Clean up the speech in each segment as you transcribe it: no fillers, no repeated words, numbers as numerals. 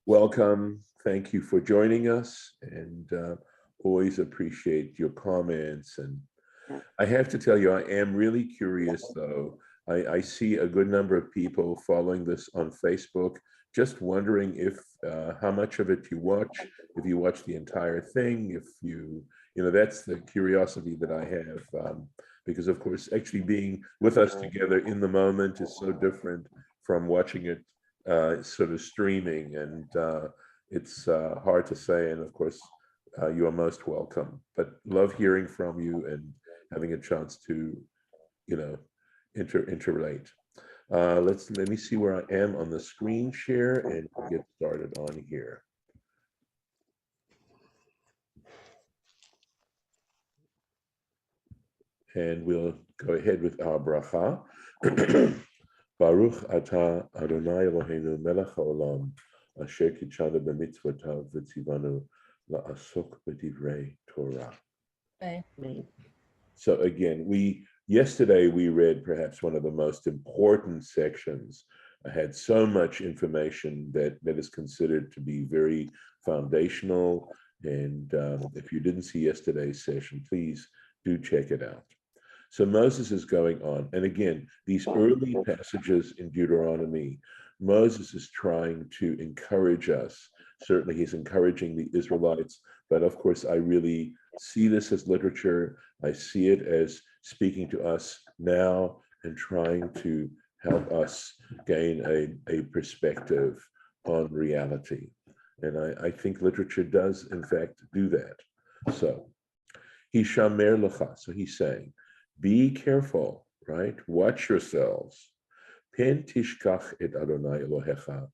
Welcome. Thank you for joining us, and always appreciate your comments. And I have to tell you, I am really curious, though. I see a good number of people following this on Facebook, just wondering if how much of it you watch, if you watch the entire thing, if that's the curiosity that I have, because of course, actually being with us together in the moment is so different from watching it sort of streaming, and it's hard to say. And of course, you are most welcome. But love hearing from you and having a chance to, you know, interrelate. Let me see where I am on the screen share and get started on here. And we'll go ahead with our bracha. Baruch atah Adonai Eloheinu melech haolam asher kitshanu b'mitzvotav v'tzivanu la'asok b'divrei Torah. Amen. So again, yesterday we read perhaps one of the most important sections. I had so much information that is considered to be very foundational. And if you didn't see yesterday's session, please do check it out. So Moses is going on. And again, these early passages in Deuteronomy, Moses is trying to encourage us. Certainly he's encouraging the Israelites, but of course I really see this as literature. I see it as speaking to us now and trying to help us gain a perspective on reality. And I think literature does, in fact, do that. So, Hishamer lecha. So he's saying, be careful, right? Watch yourselves. Pen tishkach et Adonai Elohecha,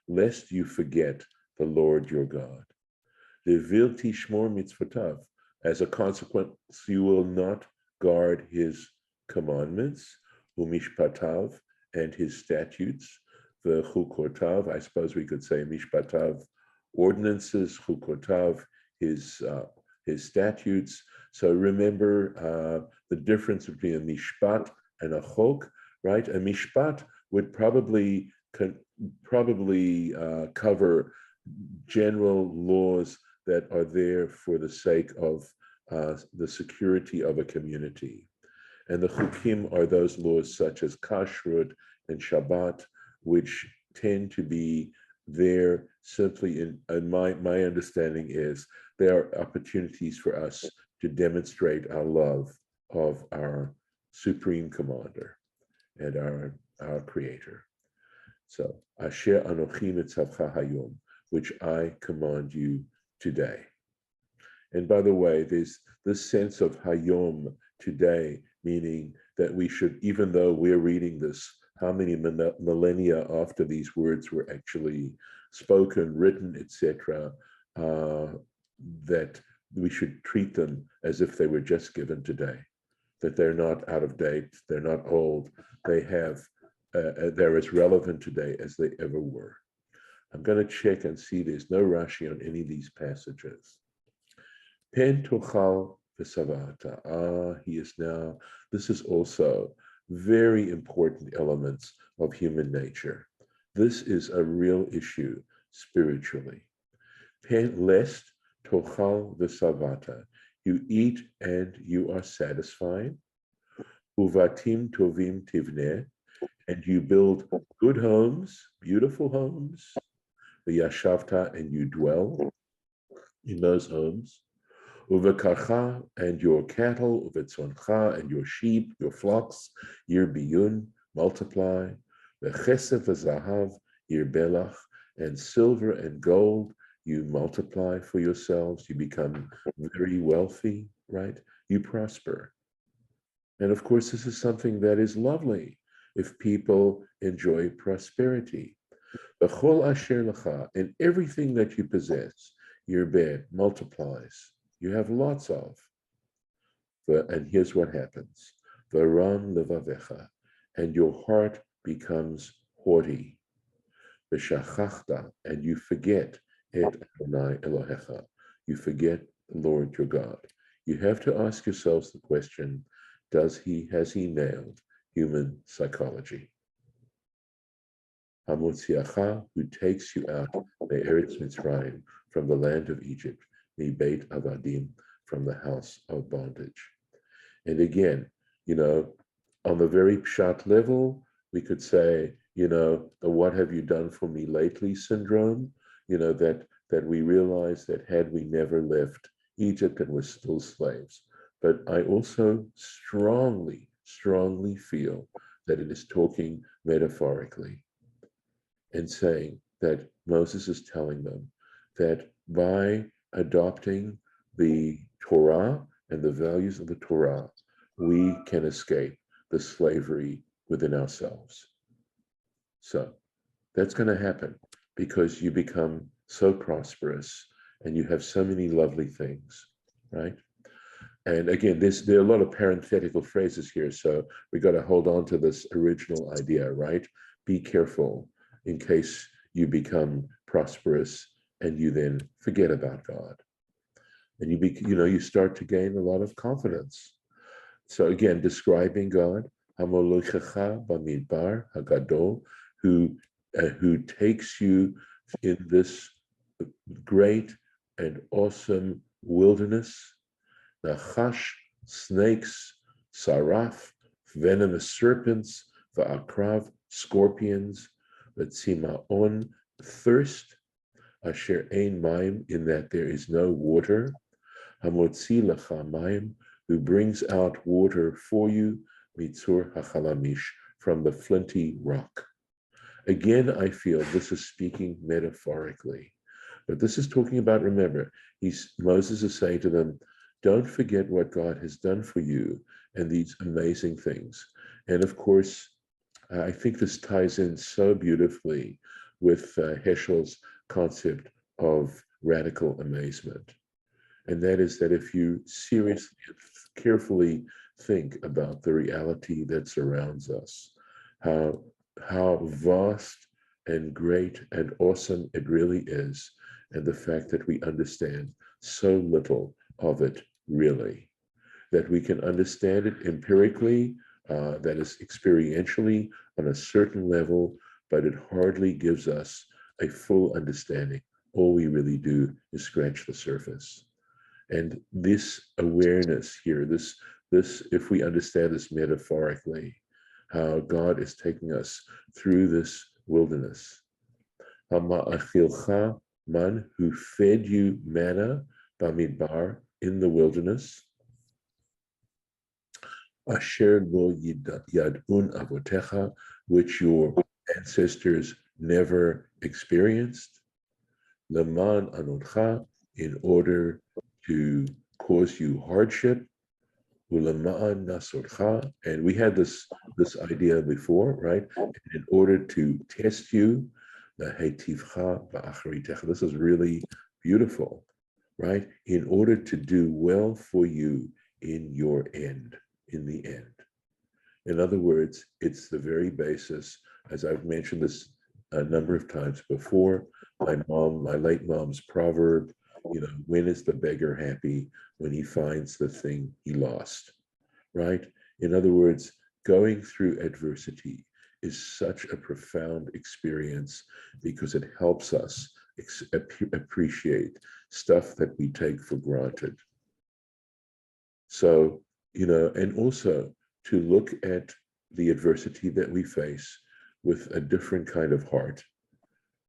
lest you forget the Lord your God. Levil tishmor mitzvotav. As a consequence, you will not guard his commandments, umishpatav, and his statutes, the chukotav. I suppose we could say mishpatav, ordinances, chukotav, his statutes. So remember the difference between a mishpat and a chok, right? A mishpat would probably cover general laws that are there for the sake of the security of a community. And the chukim are those laws such as kashrut and Shabbat, which tend to be there simply in my understanding is there are opportunities for us to demonstrate our love of our supreme commander and our creator. So, Asher Anochi Mitzavcha Hayom, which I command you today. And by the way, there's this sense of Hayom, today, meaning that we should, even though we're reading this, how many millennia after these words were actually spoken, written, etc., that we should treat them as if they were just given today, that they're not out of date, they're not old, they're as relevant today as they ever were. I'm going to check and see there's no Rashi on any of these passages. Pen tochal v'savata. He is now, this is also very important elements of human nature. This is a real issue spiritually. Pen lest tochal v'savata. You eat and you are satisfied. Uvatim tovim tivneh. And you build good homes, beautiful homes. V'yashavta, and you dwell in those homes. Uvekarcha, and your cattle, uvetzoncha, and your sheep, your flocks, yirbiyun, multiply. V'chesef v'zahav, yirbelach, and silver and gold, you multiply for yourselves. You become very wealthy, right? You prosper. And of course, this is something that is lovely if people enjoy prosperity. B'chol asher lecha, and everything that you possess, yirbeh, multiplies. You have lots of. And here's what happens. V'ram levavecha, and your heart becomes haughty. V'shachachta, and you forget et Adonai Elohecha. You forget the Lord your God. You have to ask yourselves the question, has he nailed human psychology? Hamotziacha, who takes you out, Me'eretz Mitzrayim, from the land of Egypt, Beit Avadim, from the house of bondage. And again, on the very pshat level, we could say, the what have you done for me lately syndrome, that we realize that had we never left Egypt and were still slaves. But I also strongly, strongly feel that it is talking metaphorically and saying that Moses is telling them that by adopting the Torah and the values of the Torah, we can escape the slavery within ourselves. So that's going to happen because you become so prosperous and you have so many lovely things, right? And again, there are a lot of parenthetical phrases here, so we got to hold on to this original idea, right? Be careful in case you become prosperous and you then forget about God. And you start to gain a lot of confidence. So again, describing God, Hamolochecha Bamidbar Hagadol, who takes you in this great and awesome wilderness, Nachash, snakes, saraf, venomous serpents, va'akrav, scorpions, v'tzimaon, thirst, asher ein mayim, in that there is no water, hamotzi lecha mayim, who brings out water for you, mitzur hachalamish, from the flinty rock. Again, I feel this is speaking metaphorically, but this is talking about, remember, Moses is saying to them, don't forget what God has done for you and these amazing things. And of course, I think this ties in so beautifully with Heschel's concept of radical amazement. And that is that if you seriously and carefully think about the reality that surrounds us, how vast and great and awesome it really is, and the fact that we understand so little of it really, that we can understand it empirically, that is experientially on a certain level, but it hardly gives us a full understanding. All we really do is scratch the surface. And this awareness here, this, if we understand this metaphorically, how God is taking us through this wilderness. Hama'achilcha, man, who fed you manna, bamidbar, in the wilderness, asher lo yadun avotecha, which your ancestors never experienced, leman anotcha, in order to cause you hardship, uleman nasorcha, and we had this idea before, right? In order to test you, the heitivcha ba'acharitecha. This is really beautiful, right? In order to do well for you in your end, in the end. In other words, it's the very basis, as I've mentioned this a number of times before, my late mom's proverb, when is the beggar happy? When he finds the thing he lost, right? In other words, going through adversity is such a profound experience because it helps us appreciate stuff that we take for granted. So, and also to look at the adversity that we face with a different kind of heart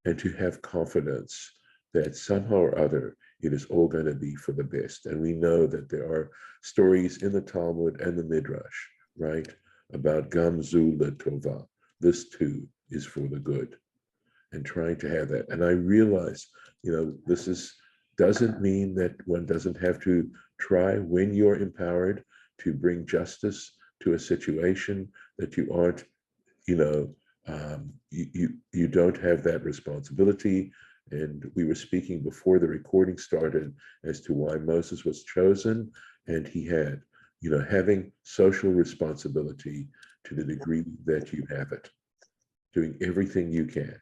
and to have confidence that somehow or other it is all going to be for the best. And we know that there are stories in the Talmud and the Midrash, right, about Gamzu Latova. This too is for the good, and trying to have that. And I realize, this doesn't mean that one doesn't have to try, when you're empowered, to bring justice to a situation that you aren't, you don't have that responsibility. And we were speaking before the recording started as to why Moses was chosen, and he had, having social responsibility to the degree that you have it, doing everything you can.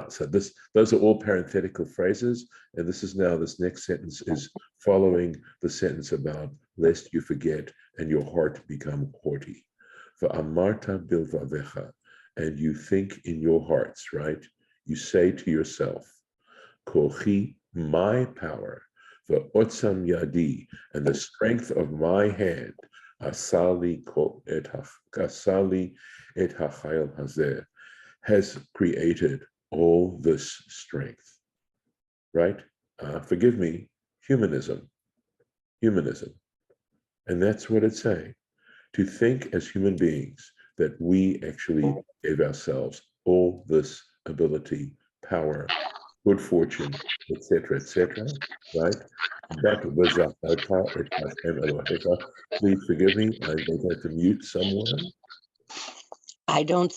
So those are all parenthetical phrases, and this next sentence is following the sentence about lest you forget and your heart become haughty. Va'amarta bilvavecha, and you think in your hearts, right? You say to yourself, Kochi, my power, the otzam yadi, and the strength of my hand, asali et hachayil hazeh, has created all this strength, right? Forgive me, humanism. And that's what it's saying. To think as human beings that we actually gave ourselves all this ability, power, good fortune, etc., right? But please forgive me. I'm going to have to mute someone. I don't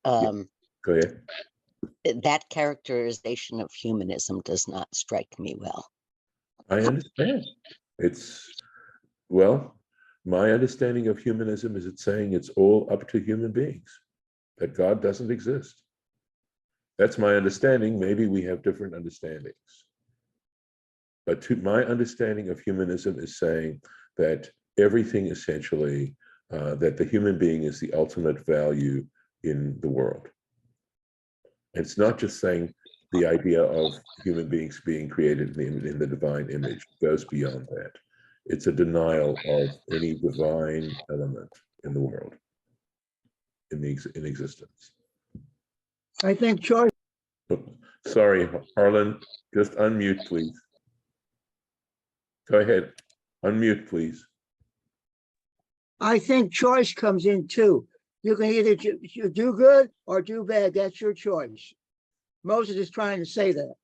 Yeah, go ahead. that characterization of humanism does not strike me well. I understand. Well, my understanding of humanism is it's saying it's all up to human beings, that God doesn't exist. That's my understanding. Maybe we have different understandings. But to my understanding of humanism is saying that everything essentially, that the human being is the ultimate value in the world. And it's not just saying the idea of human beings being created in the divine image. It goes beyond that. It's a denial of any divine element in the world, in existence. I think choice. Sorry, Harlan, just unmute, please. Go ahead, unmute, please. I think choice comes in too. You can either do good or do bad. That's your choice. Moses is trying to say that.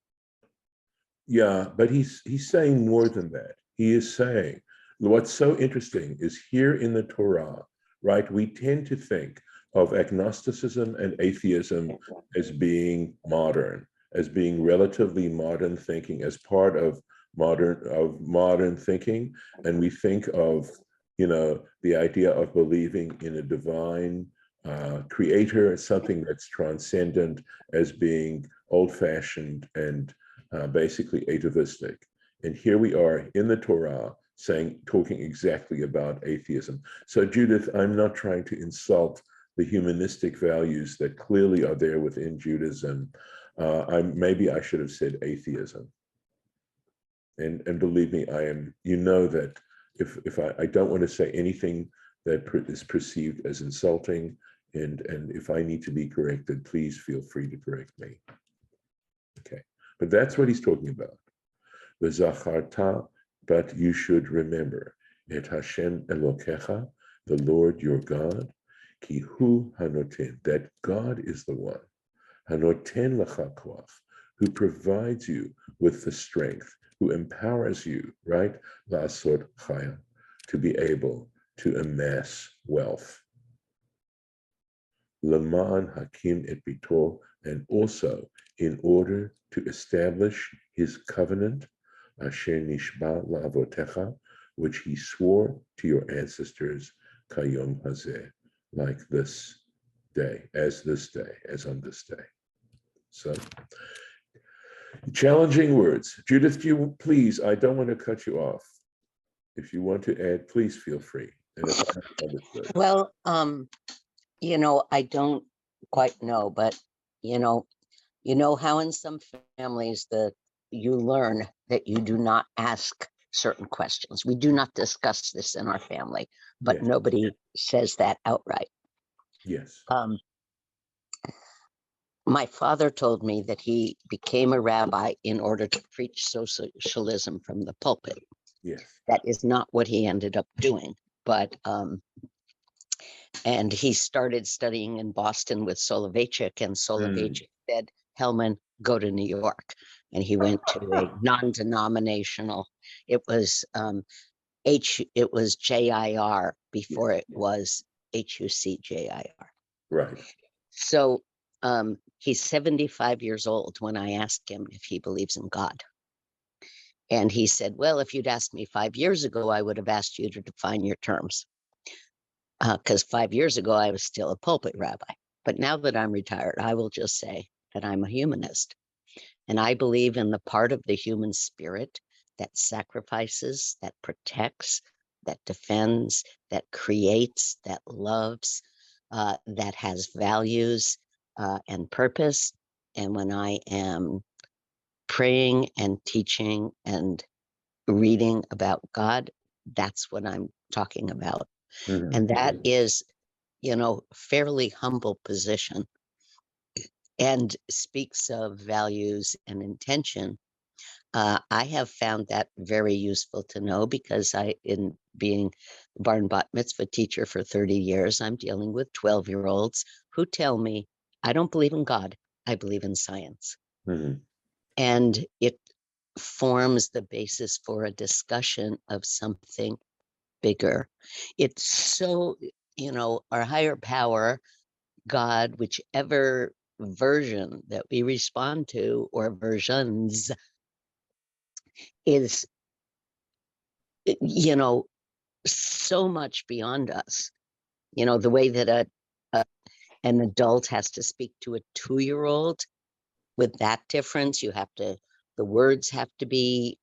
Yeah, but he's saying more than that. He is saying, what's so interesting is here in the Torah, right? We tend to think of agnosticism and atheism as being modern, as being relatively modern thinking, as part of modern thinking, and we think of, the idea of believing in a divine creator, something that's transcendent, as being old-fashioned and basically atavistic. And here we are in the Torah talking exactly about atheism. So Judith, I'm not trying to insult the humanistic values that clearly are there within Judaism. Maybe I should have said atheism. And believe me, I am, that if I don't want to say anything that is perceived as insulting, and if I need to be corrected, please feel free to correct me. Okay, but that's what he's talking about. V'zacharta, but you should remember, et Hashem Elokecha, the Lord your God, ki hu hanoten, that God is the one, hanoten lecha koach, who provides you with the strength, who empowers you, right, la'asot chaya, to be able to amass wealth. Laman hakim et bito, and also in order to establish his covenant, asher nishba la'avotecha, which he swore to your ancestors, kayom hazeh, like this day, as on this day. So, challenging words. Judith, please, I don't want to cut you off. If you want to add, please feel free. And if I understood. Well, I don't quite know, but you know how in some families you learn that you do not ask certain questions. We do not discuss this in our family, but Yes. nobody says that outright. Yes. My father told me that he became a rabbi in order to preach socialism from the pulpit. Yes. That is not what he ended up doing, but and he started studying in Boston with Soloveitchik, and Soloveitchik said, Hellman, go to New York. And he went to a non-denominational, it was JIR before it was HUCJIR. Right. So he's 75 years old when I asked him if he believes in God. And he said, well, if you'd asked me 5 years ago, I would have asked you to define your terms. Because 5 years ago, I was still a pulpit rabbi. But now that I'm retired, I will just say that I'm a humanist. And I believe in the part of the human spirit that sacrifices, that protects, that defends, that creates, that loves, that has values and purpose. And when I am praying and teaching and reading about God, that's what I'm talking about. Mhm. And that is, fairly humble position and speaks of values and intention. I have found that very useful to know because in being bar and bat mitzvah teacher for 30 years, I'm dealing with 12-year-olds who tell me, I don't believe in God, I believe in science. Mhm. And it forms the basis for a discussion of something bigger. It's so, our higher power, God, whichever version that we respond to or versions is, so much beyond us. The way that an adult has to speak to a 2-year-old, with that difference, the words have to be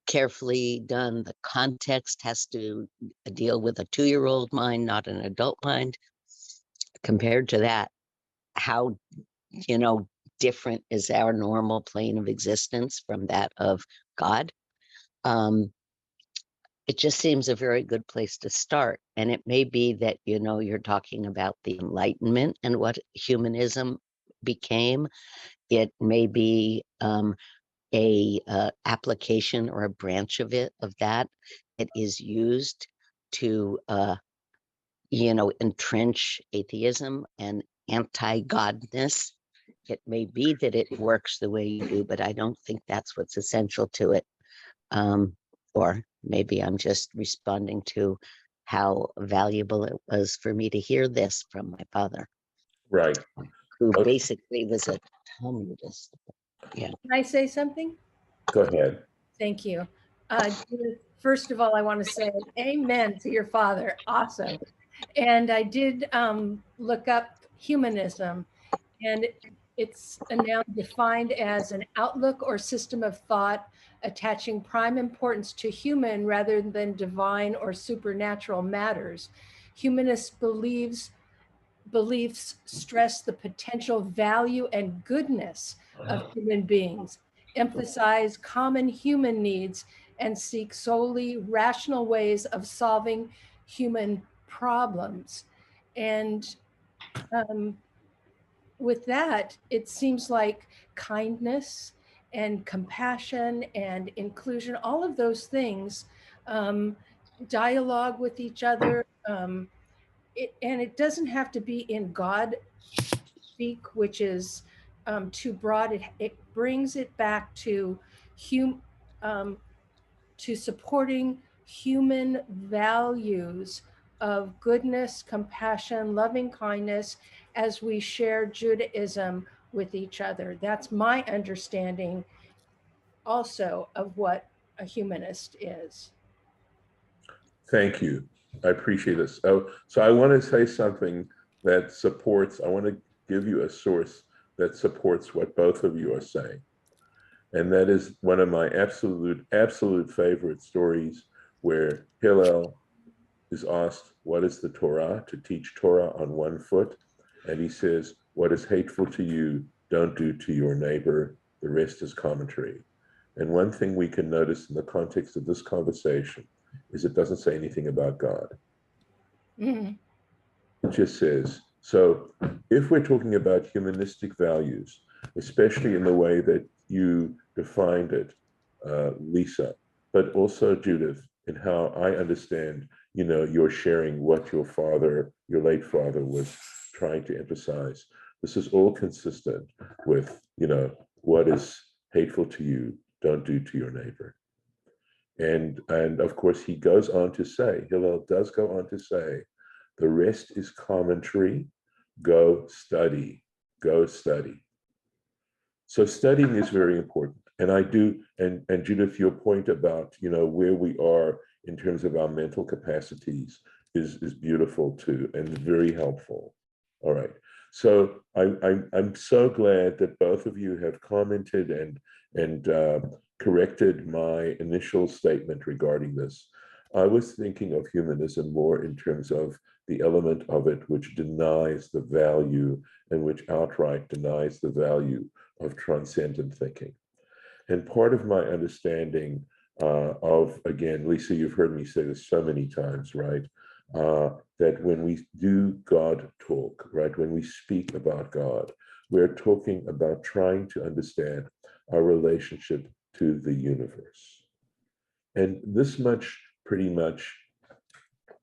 carefully done. The context has to deal with a 2-year-old mind, not an adult mind. Compared to that, how, different is our normal plane of existence from that of God? It just seems a very good place to start. And it may be that, you're talking about the Enlightenment and what humanism became. It may be a application or a branch of that is used to entrench atheism and anti-godness. It may be that it works the way you do, but I don't think that's what's essential to it. Or maybe I'm just responding to how valuable it was for me to hear this from my father, Right. who Okay, basically was a Talmudist. Yeah. Can I say something? go ahead. Thank you. Judith, first of all, I want to say amen to your father. Awesome. And I did look up humanism, and it's now defined as an outlook or system of thought attaching prime importance to human rather than divine or supernatural matters. Humanist beliefs stress the potential value and goodness of human beings, emphasize common human needs, and seek solely rational ways of solving human problems. And with that, it seems like kindness and compassion and inclusion, all of those things, dialogue with each other, and it doesn't have to be in God speak, which is too broad. It brings it back to um, to supporting human values of goodness, compassion, loving kindness as we share Judaism with each other. That's my understanding also of what a humanist is. Thank you. I appreciate this. So I want to say something that supports, I want to give you a source that supports what both of you are saying. And that is one of my absolute favorite stories where Hillel is asked, what is the Torah? To teach Torah on one foot. And he says, what is hateful to you, don't do to your neighbor. The rest is commentary. And one thing we can notice in the context of this conversation is it doesn't say anything about God. Mm-hmm. It just says, so if we're talking about humanistic values, especially in the way that you defined it, Lisa, but also Judith, in how I understand, you're sharing what your late father was trying to emphasize. This is all consistent with, what is hateful to you, don't do to your neighbor. And of course, he goes on to say, Hillel does go on to say, the rest is commentary, go study, go study. So studying is very important. And I do, and Judith, your point about, where we are in terms of our mental capacities is beautiful too, and very helpful. All right. So I'm so glad that both of you have commented and corrected my initial statement regarding this. I was thinking of humanism more in terms of the element of it which denies the value and which outright denies the value of transcendent thinking. And part of my understanding of, again, Lisa, you've heard me say this so many times, right? That when we do God talk, right, when we speak about God, we're talking about trying to understand our relationship to the universe. And this much, pretty much,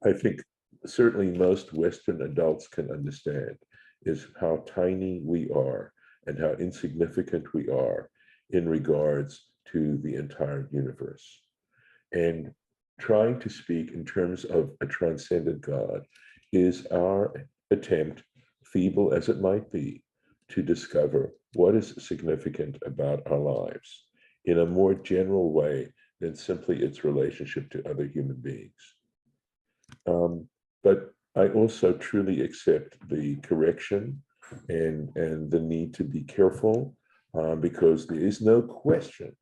I think certainly most Western adults can understand is how tiny we are and how insignificant we are in regards to the entire universe. And trying to speak in terms of a transcendent God is our attempt, feeble as it might be, to discover what is significant about our lives in a more general way than simply its relationship to other human beings. But I also truly accept the correction and the need to be careful, because there is no question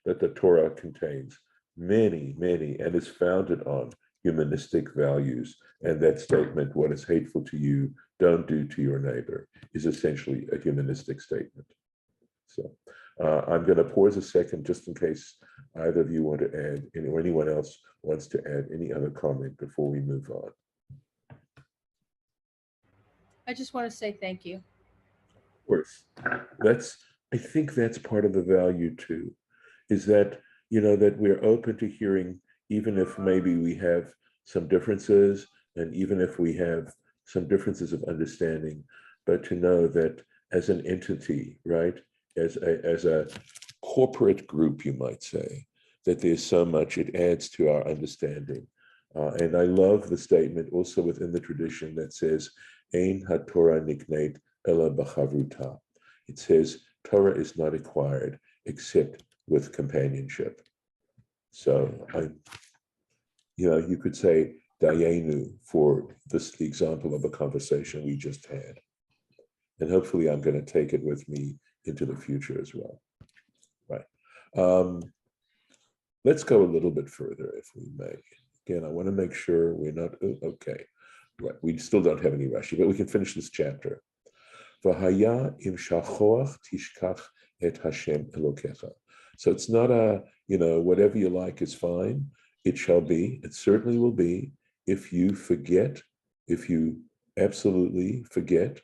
that the Torah contains many, and is founded on humanistic values. And that statement, what is hateful to you, don't do to your neighbor, is essentially a humanistic statement. So I'm going to pause a second just in case either of you want to add, or anyone else wants to add any other comment before we move on. I just want to say thank you. Of course, I think that's part of the value too, is that, that we're open to hearing, even if maybe we have some differences, and even if we have some differences of understanding, but to know that as an entity, right, as a corporate group, you might say, that there's so much, it adds to our understanding. And I love the statement also within the tradition that says, Ein HaTorah nikneit ela b'chavruta. It says, Torah is not acquired except with companionship. So, you could say, Dayenu, for the example of a conversation we just had. And hopefully I'm going to take it with me into the future as well. Right. Let's go a little bit further, if we may. Again, I want to make sure we're not, okay. Right, we still don't have any Rashi, but we can finish this chapter. V'haya im shachoach tishkach et Hashem Elokecha. So it's not whatever you like is fine. It shall be, it certainly will be, if you absolutely forget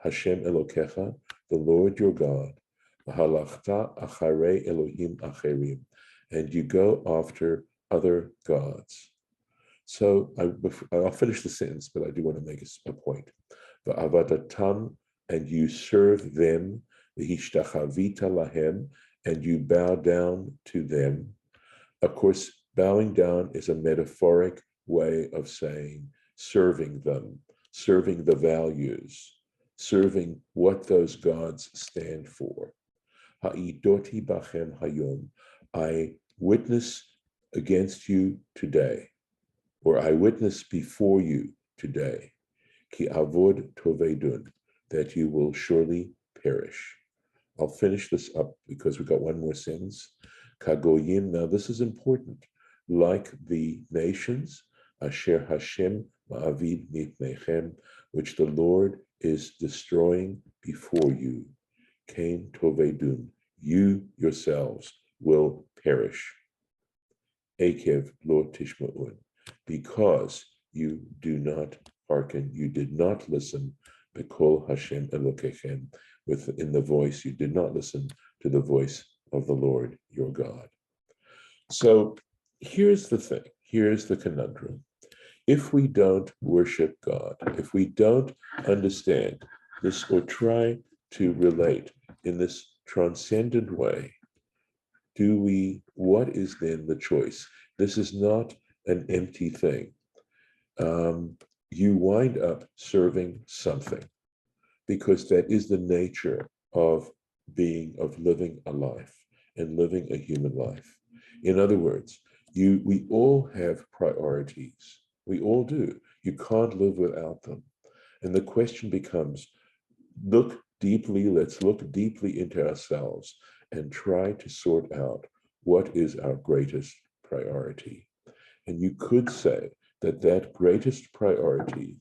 Hashem Elokecha, the Lord your God, v'halachta acharei Elohim acherim, and you go after other gods. So I'll finish the sentence, but I do want to make a point. V'avadatam, and you serve them, v'hishtachavita lahem, and you bow down to them. Of course, bowing down is a metaphoric way of saying serving them, serving the values, serving what those gods stand for. Ha'idoti bachem hayom, I witness against you today, or I witness before you today, ki avod tovedun, that you will surely perish. I'll finish this up because we've got one more sentence. Kagoyim, now this is important. Like the nations, asher Hashem ma'avid mipnechem, which the Lord is destroying before you. Kain tovedun, you yourselves will perish. Ekev lo tishma'un, because you do not hearken, you did not listen, Bekol Hashem Elokechem, within the voice, you did not listen to the voice of the Lord your God. So here's the thing, here's the conundrum. If we don't worship God, if we don't understand this or try to relate in this transcendent way, what is then the choice? This is not an empty thing. You wind up serving something, because that is the nature of living a life and living a human life. In other words, we all have priorities. We all do. You can't live without them. And the question becomes, let's look deeply into ourselves and try to sort out what is our greatest priority. And you could say that greatest priority,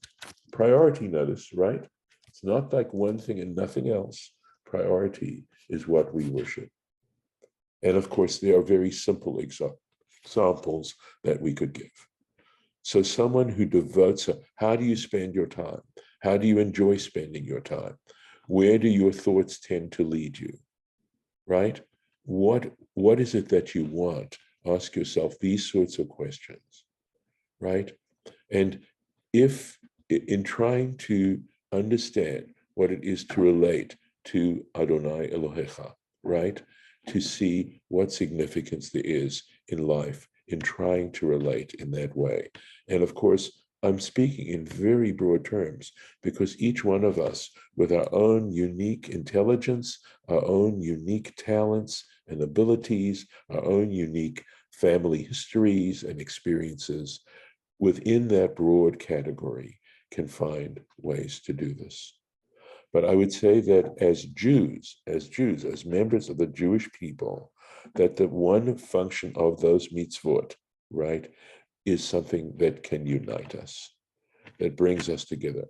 notice, right? It's not like one thing and nothing else. Priority is what we worship. And of course, there are very simple examples that we could give. So someone who devotes, how do you spend your time? How do you enjoy spending your time? Where do your thoughts tend to lead you, right? What is it that you want? Ask yourself these sorts of questions, right? And if in trying to understand what it is to relate to Adonai Elohecha, right? To see what significance there is in life in trying to relate in that way. And of course, I'm speaking in very broad terms because each one of us, with our own unique intelligence, our own unique talents and abilities, our own unique family histories and experiences, within that broad category, can find ways to do this. But I would say that as Jews, as members of the Jewish people, that the one function of those mitzvot, right, is something that can unite us, that brings us together.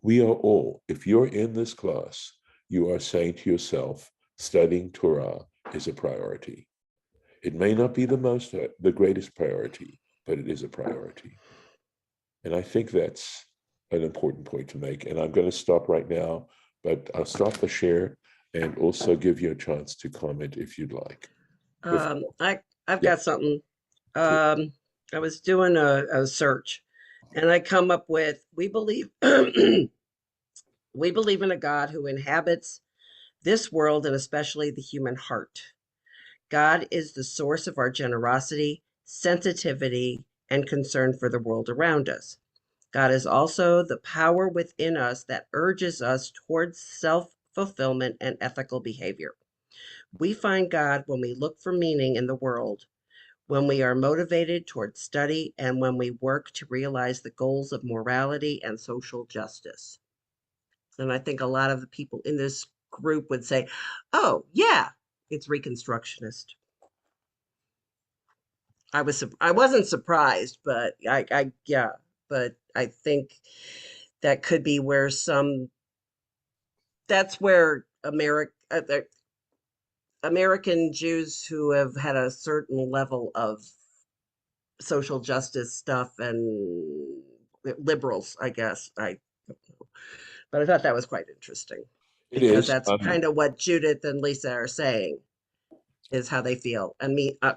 We are all, if you're in this class, you are saying to yourself, studying Torah is a priority. It may not be the greatest priority, but it is a priority. And I think that's an important point to make. And I'm going to stop right now, but I'll stop the share and also give you a chance to comment if you'd like. I've Yeah. got something. I was doing a search, and I come up with, we believe we believe in a God who inhabits this world and especially the human heart. God is the source of our generosity, sensitivity, and concern for the world around us. God is also the power within us that urges us towards self-fulfillment and ethical behavior. We find God when we look for meaning in the world, when we are motivated towards study, and when we work to realize the goals of morality and social justice. And I think a lot of the people in this group would say, oh, yeah, it's Reconstructionist. I wasn't surprised, but but I think that could be where that's where American Jews who have had a certain level of social justice stuff and liberals, I guess. I don't know. But I thought that was quite interesting It because is. that's kind of what Judith and Lisa are saying is how they feel. And me, I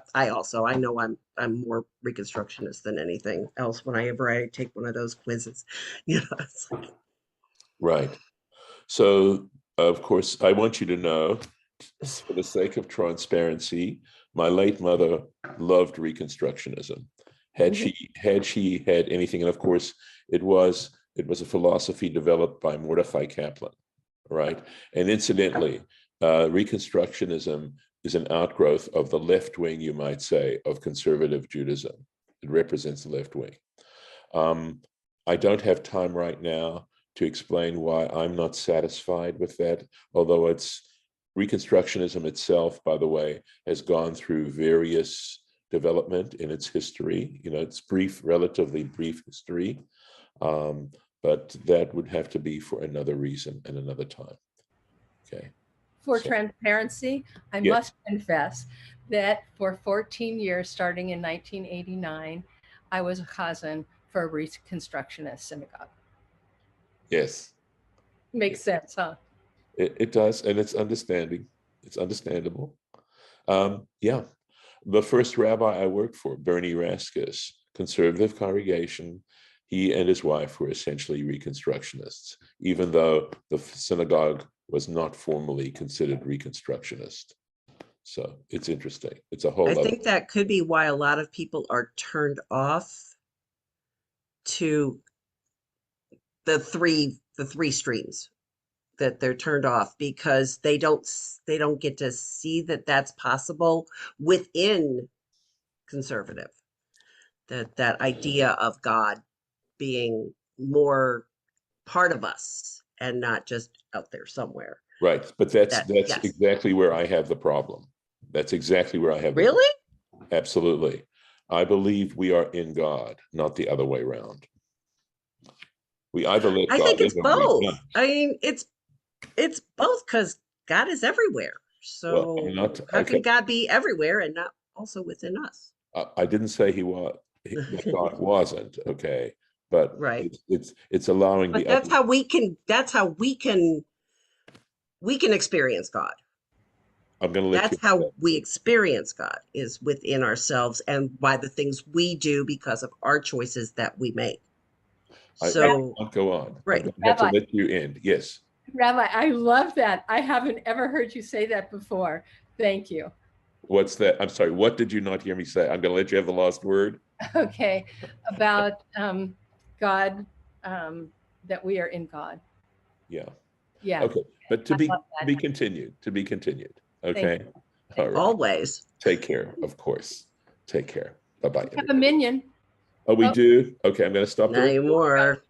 know I'm more Reconstructionist than anything else whenever I take one of those quizzes. It's like, Right. So, of course, I want you to know, for the sake of transparency, my late mother loved Reconstructionism. Had she had anything, and of course, it was a philosophy developed by Mordecai Kaplan, right? And incidentally, Reconstructionism is an outgrowth of the left wing, you might say, of conservative Judaism. It represents the left wing. I don't have time right now to explain why I'm not satisfied with that, although it's Reconstructionism itself, by the way, has gone through various development in its history. It's relatively brief history, but that would have to be for another reason and another time. Okay. For So, transparency, I yes. must confess that for 14 years, starting in 1989, I was a chazan for a Reconstructionist synagogue. Yes. Makes sense, huh? It does, and it's understandable. Yeah. The first rabbi I worked for, Bernie Raskus, conservative congregation, he and his wife were essentially Reconstructionists, even though the synagogue was not formally considered Reconstructionist. So it's interesting. It's a whole I other. think that could be why a lot of people are turned off to the three streams, that they're turned off because they don't get to see that that's possible within conservative, that idea of God being more part of us and not just out there somewhere. Right, but that's Yes. exactly where I have the problem. That's exactly where I have the Really? problem. Absolutely. I believe we are in God, not the other way around. We either let I God think in it's or we both. don't. I mean, it's both because God is everywhere. Well, So I'm not how okay. can God be everywhere and not also within us? I didn't say that God wasn't, okay, but Right. it's allowing But the other. that's how we can experience God. I'm going to let That's you. how we experience God is within ourselves and by the things we do because of our choices that we make. I So, won't go on. right. I'm going to have to Rabbi. let you end. Yes. Rabbi, I love that. I haven't ever heard you say that before. Thank you. What's that? I'm sorry. What did you not hear me say? I'm going to let you have the last word. Okay, about God, that we are in God. Yeah. Yeah. Okay. But to I be love to that. be continued. To be continued. Thank Okay. you. All right. Always. Take care. Of course. Take care. Bye bye. Have a minion. Oh, we Oh. do. Okay. I'm going to stop Not the anymore.